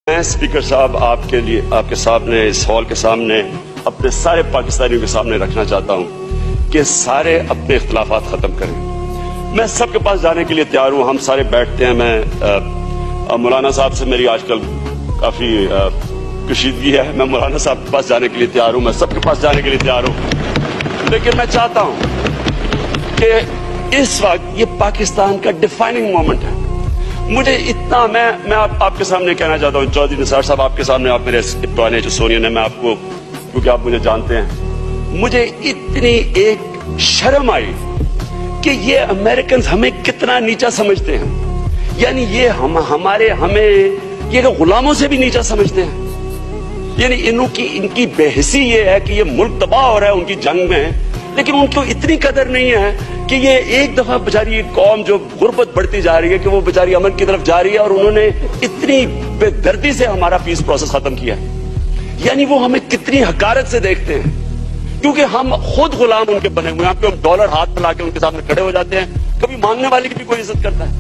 میں اسپیکر صاحب آپ کے سامنے اس ہال کے سامنے اپنے سارے پاکستانیوں کے سامنے رکھنا چاہتا ہوں کہ سارے اپنے اختلافات ختم کریں. میں سب کے پاس جانے کے لیے تیار ہوں. ہم سارے بیٹھتے ہیں. میں مولانا صاحب سے میری آج کل کافی کشیدگی ہے. میں مولانا صاحب کے پاس جانے کے لیے تیار ہوں. میں سب کے پاس جانے کے لیے تیار ہوں. لیکن میں چاہتا ہوں کہ اس وقت یہ پاکستان کا ڈیفائننگ مومنٹ ہے. مجھے اتنا میں آپ کے سامنے کہنا چاہتا ہوں. چودھری نثار صاحب آپ کے سامنے، آپ میرے پرانے جو سونین ہیں، میں آپ کو کیونکہ آپ مجھے جانتے ہیں، مجھے اتنی ایک شرم آئی کہ یہ امریکنز ہمیں کتنا نیچا سمجھتے ہیں. یعنی یہ ہمیں یہ غلاموں سے بھی نیچا سمجھتے ہیں. یعنی ان کی بے حسی یہ ہے کہ یہ ملک تباہ ہو رہا ہے ان کی جنگ میں، لیکن ان کو اتنی قدر نہیں ہے کہ یہ ایک دفعہ بیچاری قوم جو غربت بڑھتی جا رہی ہے کہ وہ بیچاری امن کی طرف جا رہی ہے، اور انہوں نے اتنی بے دردی سے ہمارا پیس پروسیس ختم کیا. یعنی وہ ہمیں کتنی حقارت سے دیکھتے ہیں کیونکہ ہم خود غلام ان کے بنے ہوئے ہیں. ہم ڈالر ہاتھ میں لا کے ان کے سامنے کھڑے ہو جاتے ہیں. کبھی مانگنے والے کی بھی کوئی عزت کرتا ہے؟